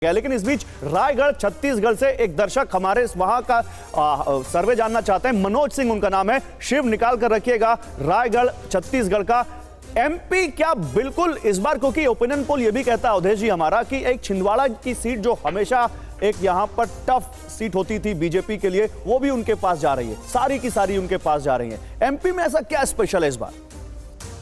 लेकिन इस बीच रायगढ़ छत्तीसगढ़ से एक दर्शक हमारे वहां का सर्वे जानना चाहते हैं। मनोज सिंह उनका नाम है। शिव निकाल कर रखिएगा रायगढ़ छत्तीसगढ़ का एमपी क्या बिल्कुल इस बार, क्योंकि ओपिनियन पोल यह भी कहता है अवधेश जी हमारा कि एक छिंदवाड़ा की सीट जो हमेशा एक यहां पर टफ सीट होती थी बीजेपी के लिए, वो भी उनके पास जा रही है, सारी की सारी उनके पास जा रही है। एमपी में ऐसा क्या स्पेशल है इस बार?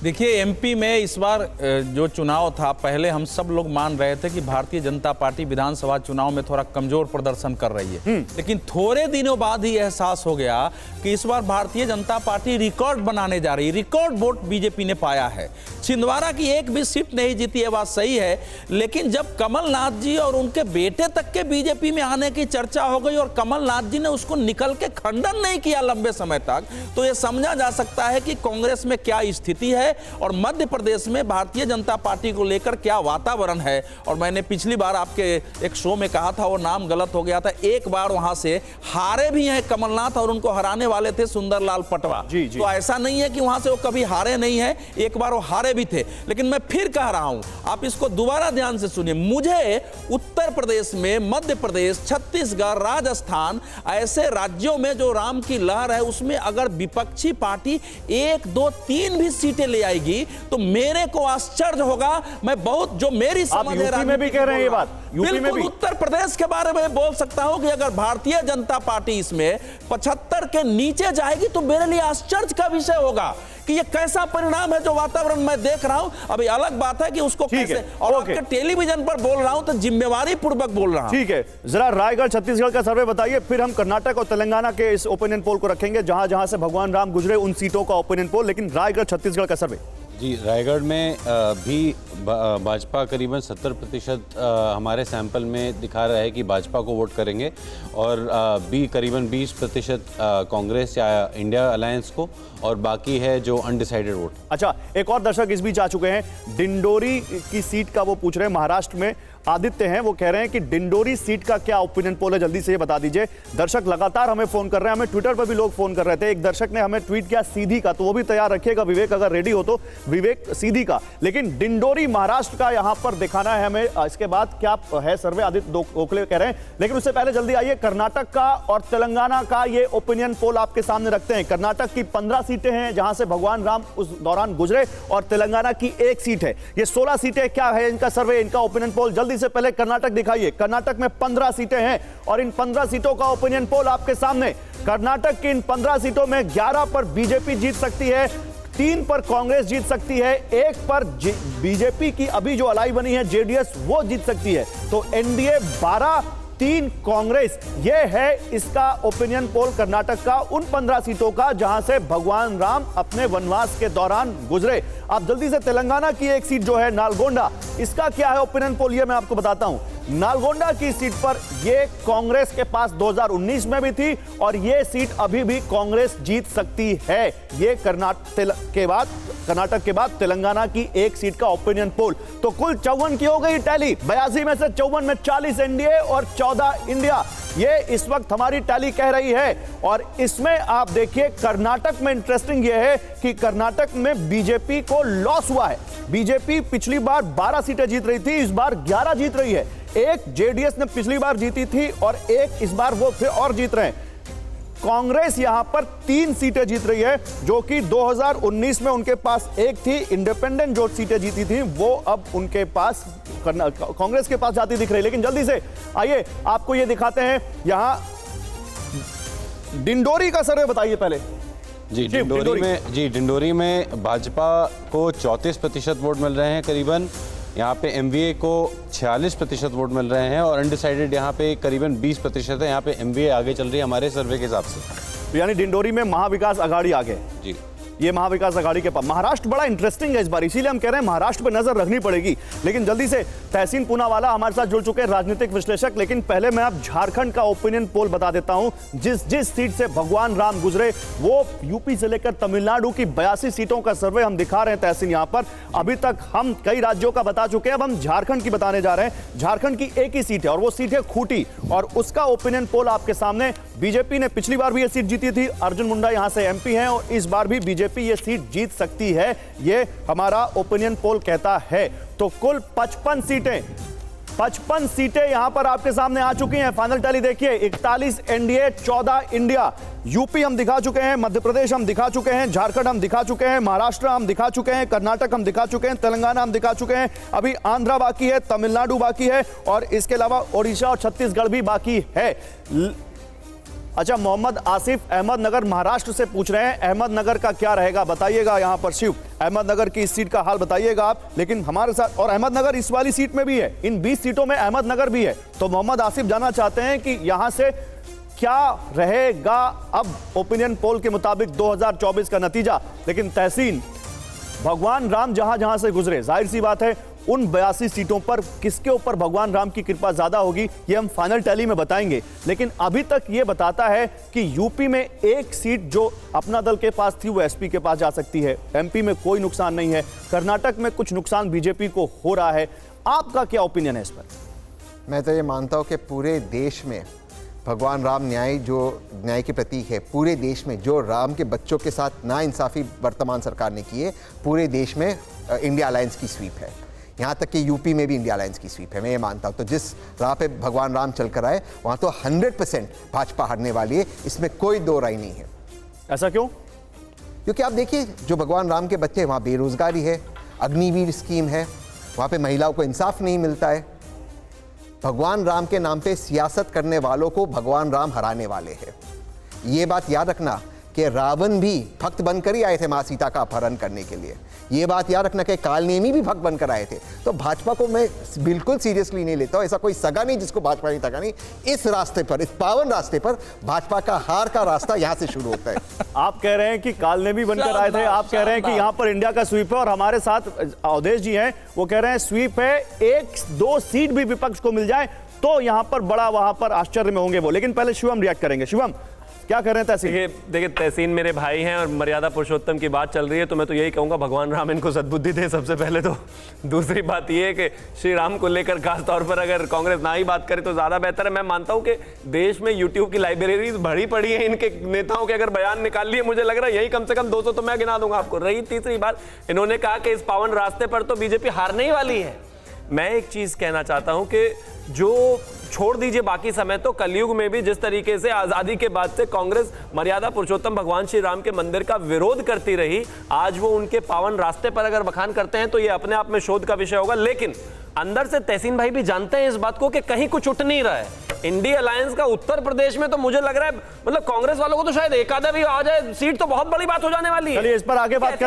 देखिए, एमपी में इस बार जो चुनाव था, पहले हम सब लोग मान रहे थे कि भारतीय जनता पार्टी विधानसभा चुनाव में थोड़ा कमजोर प्रदर्शन कर रही है, लेकिन थोड़े दिनों बाद ही एहसास हो गया कि इस बार भारतीय जनता पार्टी रिकॉर्ड बनाने जा रही है। रिकॉर्ड वोट बीजेपी ने पाया है। छिंदवाड़ा की एक भी सीट नहीं जीती है, बात सही है, लेकिन जब कमलनाथ जी और उनके बेटे तक के बीजेपी में आने की चर्चा हो गई और कमलनाथ जी ने उसको निकल के खंडन नहीं किया लंबे समय तक, तो यह समझा जा सकता है कि कांग्रेस में क्या स्थिति है और मध्य प्रदेश में भारतीय जनता पार्टी को लेकर क्या वातावरण है। और मैंने पिछली बार आपके एक शो में कहा था, वो नाम गलत हो गया था, एक बार वहां से हारे भी हैं कमलनाथ और उनको हराने वाले थे सुंदरलाल पटवा। तो ऐसा नहीं है कि वहां से वो कभी हारे नहीं है, एक बार वो हारे भी थे। लेकिन मैं फिर कह रहा हूं, आप इसको दोबारा ध्यान से सुनिए, मुझे उत्तर प्रदेश में, मध्य प्रदेश, छत्तीसगढ़, राजस्थान, ऐसे राज्यों में जो राम की लहर है, उसमें अगर विपक्षी पार्टी 1, 2, 3 भी सीटें ले आएगी तो मेरे को आश्चर्य होगा। मैं बहुत जो मेरी समझ है, यूपी में भी कह रहे हैं ये बात, यूपी में भी, उत्तर प्रदेश के बारे में बोल सकता हूं कि अगर भारतीय जनता पार्टी इसमें 75 के नीचे जाएगी तो मेरे लिए आश्चर्य का विषय होगा कि ये कैसा परिणाम है जो वातावरण मैं देख रहा हूं। अभी अलग बात है कि उसको कैसे, और आपके टेलीविजन पर बोल रहा हूं तो जिम्मेवारी पूर्वक बोल रहा हूं। ठीक है, जरा रायगढ़ छत्तीसगढ़ का सर्वे बताइए, फिर हम कर्नाटक और तेलंगाना के इस ओपिनियन पोल को रखेंगे जहां जहां से भगवान राम गुजरे उन सीटों का ओपिनियन पोल। लेकिन रायगढ़ छत्तीसगढ़ का सर्वे जी, रायगढ़ में भी भाजपा करीबन 70% हमारे सैंपल में दिखा रहा है कि भाजपा को वोट करेंगे और भी करीबन 20% कांग्रेस या इंडिया अलायंस को, और बाकी है जो अनडिसाइडेड वोट। अच्छा, एक और दर्शक इस बीच आ चुके हैं, डिंडोरी की सीट का वो पूछ रहे हैं, महाराष्ट्र में आदित्य हैं, वो कह रहे हैं कि डिंडोरी सीट का क्या ओपिनियन पोल है, जल्दी से ये बता दीजिए। दर्शक लगातार हमें फोन कर रहे हैं, हमें ट्विटर पर भी लोग फोन कर रहे थे। एक दर्शक ने हमें ट्वीट किया सीधी का, तो वो भी तैयार रखिएगा विवेक, अगर रेडी हो तो, विवेक सीधी का। लेकिन डिंडोरी महाराष्ट्र का यहां पर दिखाना है हमें, इसके बाद क्या है सर्वे, आदित्य गोखले कह रहे हैं। लेकिन उससे पहले जल्दी आइए, कर्नाटक का और तेलंगाना का ये ओपिनियन पोल आपके सामने रखते हैं। कर्नाटक की 15 सीटें हैं जहां से भगवान राम उस दौरान गुजरे, और तेलंगाना की 1 सीट है। ये 16 सीटें, क्या है इनका सर्वे, इनका ओपिनियन पोल? जल्दी से पहले कर्नाटक दिखाइए। कर्नाटक में 15 सीटें हैं और इन 15 सीटों का ओपिनियन पोल आपके सामने। कर्नाटक की इन 15 सीटों में 11 पर बीजेपी जीत सकती है, 3 पर कांग्रेस जीत सकती है, 1 पर बीजेपी की अभी जो अलाई बनी है जेडीएस, वो जीत सकती है। तो एनडीए 12, 3 कांग्रेस, ये है इसका ओपिनियन पोल कर्नाटक का, उन 15 सीटों का जहां से भगवान राम अपने वनवास के दौरान गुजरे। आप जल्दी से तेलंगाना की 1 सीट जो है नालगोंडा, इसका क्या है ओपिनियन पोल, ये मैं आपको बताता हूं। नालगोंडा की सीट पर ये कांग्रेस के पास 2019 में भी थी और ये सीट अभी भी कांग्रेस जीत सकती है। ये कर्नाटक के बाद तेलंगाना की 1 सीट का ओपिनियन पोल। तो कुल 54 की हो गई टैली, 82 में से 54 में 40 एनडीए और 14 इंडिया, ये इस वक्त हमारी टैली कह रही है। और इसमें आप देखिए कर्नाटक में इंटरेस्टिंग यह है कि कर्नाटक में बीजेपी को लॉस हुआ है। बीजेपी पिछली बार 12 सीटें जीत रही थी, इस बार 11 जीत रही है। 1 जेडीएस ने पिछली बार जीती थी और 1 इस बार वो फिर और जीत रहे हैं। कांग्रेस यहां पर 3 सीटें जीत रही है, जो कि 2019 में उनके पास 1 थी। इंडिपेंडेंट जो सीटें जीती थी वो अब उनके पास कांग्रेस के पास जाती दिख रही है। लेकिन जल्दी से आइए आपको ये दिखाते हैं, यहां डिंडोरी का सर्वे बताइए पहले। जी, डिंडोरी में भाजपा को 34% वोट मिल रहे हैं करीबन, यहाँ पे एमवीए को 46% वोट मिल रहे हैं और अनडिसाइडेड यहाँ पे करीबन 20% है। यहाँ पे एमवीए आगे चल रही है हमारे सर्वे के हिसाब से, यानी डिंडोरी में महाविकास आघाड़ी आगे। जी, ये महाविकास आघाड़ी के पास। महाराष्ट्र बड़ा इंटरेस्टिंग है इस बार, इसीलिए हम कह रहे हैं महाराष्ट्र पर नजर रखनी पड़ेगी। लेकिन जल्दी से तहसीन पूनावाला हमारे साथ जुड़ चुके हैं, राजनीतिक विश्लेषक। लेकिन पहले मैं अब झारखंड का ओपिनियन पोल बता देता हूं। जिस सीट से भगवान राम गुजरे, वो यूपी से लेकर तमिलनाडु की 82 सीटों का सर्वे हम दिखा रहे हैं तहसीन यहां पर। अभी तक हम कई राज्यों का बता चुके हैं, अब हम झारखंड की बताने जा रहे हैं। झारखंड की 1 ही सीट है और वो सीट है खूंटी, और उसका ओपिनियन पोल आपके सामने। बीजेपी ने पिछली बार भी ये सीट जीती थी, अर्जुन मुंडा यहां से एमपी हैं, और इस बार भी बीजेपी ये सीट जीत सकती है, ये हमारा ओपिनियन पोल कहता है। तो कुल 55 सीटें 55 सीटें यहां पर आपके सामने आ चुकी हैं। फाइनल टैली देखिए, 41 एनडीए, 14 इंडिया। यूपी हम दिखा चुके हैं, मध्य प्रदेश हम दिखा चुके हैं, झारखंड हम दिखा चुके हैं, महाराष्ट्र हम दिखा चुके हैं, कर्नाटक हम दिखा चुके हैं, तेलंगाना हम दिखा चुके हैं, अभी आंध्रा बाकी है, तमिलनाडु बाकी है और इसके अलावा ओडिशा और छत्तीसगढ़ भी बाकी है। अच्छा, मोहम्मद आसिफ अहमदनगर महाराष्ट्र से पूछ रहे हैं, अहमदनगर का क्या रहेगा बताइएगा। यहां पर शिव, अहमदनगर की इस सीट का हाल बताइएगा आप। लेकिन हमारे साथ, और अहमदनगर इस वाली सीट में भी है, इन 20 सीटों में अहमदनगर भी है। तो मोहम्मद आसिफ जानना चाहते हैं कि यहां से क्या रहेगा अब ओपिनियन पोल के मुताबिक 2024 का नतीजा। लेकिन तहसीन, भगवान राम जहां जहां से गुजरे, जाहिर सी बात है उन 82 सीटों पर किसके ऊपर भगवान राम की कृपा ज्यादा होगी ये हम फाइनल टैली में बताएंगे। लेकिन अभी तक ये बताता है कि यूपी में एक सीट जो अपना दल के पास थी वो एसपी के पास जा सकती है, एमपी में कोई नुकसान नहीं है, कर्नाटक में कुछ नुकसान बीजेपी को हो रहा है। आपका क्या ओपिनियन है इस पर? मैं तो ये मानता हूँ कि पूरे देश में भगवान राम न्याय के प्रतीक है। पूरे देश में जो राम के बच्चों के साथ नाइंसाफ़ी वर्तमान सरकार ने की है, पूरे देश में इंडिया अलायंस की स्वीप है। यहाँ तक कि यूपी में भी इंडिया अलायंस की स्वीप है। मैं ये मानता हूँ। तो जिस राह पे भगवान राम चल कर आए वहाँ तो 100% भाजपा हारने वाली है, इसमें कोई दो राय नहीं है। ऐसा क्यों? क्योंकि आप देखिए, जो भगवान राम के बच्चे, वहाँ बेरोजगारी है, अग्निवीर स्कीम है, वहाँ पे महिलाओं को इंसाफ नहीं मिलता है। भगवान राम के नाम पे सियासत करने वालों को भगवान राम हराने वाले हैं। ये बात याद रखना कि रावण भी भक्त बनकर ही आए थे माँ सीता का अपहरण करने के लिए। ये बात याद रखना कि कालनेमी भी भक्त बनकर आए थे। तो भाजपा को मैं बिल्कुल सीरियसली नहीं लेता हूँ। ऐसा कोई सगा नहीं जिसको भाजपा नहीं तका नहीं। इस रास्ते पर, इस पावन रास्ते पर भाजपा का हार का रास्ता यहाँ से शुरू होता है। आप कह रहे हैं कि कालनेमी बनकर आए थे, आप कह रहे हैं कि यहाँ पर इंडिया का स्वीप है, और हमारे साथ अवधेश जी हैं, वो कह रहे हैं स्वीप है, 1-2 सीट भी विपक्ष को मिल जाए तो यहाँ पर बड़ा, वहां पर आश्चर्य में होंगे वो। लेकिन पहले शिवम रिएक्ट करेंगे। शिवम, क्या कर रहे हैं तहसीन? देखिए तहसीन मेरे भाई हैं और मर्यादा पुरुषोत्तम की बात चल रही है, तो मैं तो यही कहूंगा भगवान राम इनको सद्बुद्धि दे सबसे पहले तो। दूसरी बात यह है कि श्री राम को लेकर खास तौर पर अगर कांग्रेस ना ही बात करे तो ज़्यादा बेहतर है। मैं मानता हूं कि देश में यूट्यूब की लाइब्रेरीज भरी पड़ी है इनके नेताओं के, अगर बयान निकाल लिए मुझे लग रहा है यही कम से कम 200 तो मैं गिना दूंगा आपको। रही तीसरी बात, इन्होंने कहा कि इस पावन रास्ते पर तो बीजेपी हारने ही वाली है। मैं एक चीज़ कहना चाहता हूं कि जो छोड़ दीजिए बाकी समय, तो कलयुग में भी जिस तरीके से आज़ादी के बाद से कांग्रेस मर्यादा पुरुषोत्तम भगवान श्री राम के मंदिर का विरोध करती रही, आज वो उनके पावन रास्ते पर अगर बखान करते हैं तो ये अपने आप में शोध का विषय होगा। लेकिन अंदर से तहसीन भाई भी जानते हैं इस बात को कि कहीं कुछ उठ नहीं रहा है इंडिया अलायंस का उत्तर प्रदेश में। तो मुझे लग रहा है मतलब कांग्रेस वालों को तो शायद एक आधा भी आ जाए सीट तो बहुत बड़ी बात हो जाने वाली है। चलिए इस पर आगे बात करेंगे।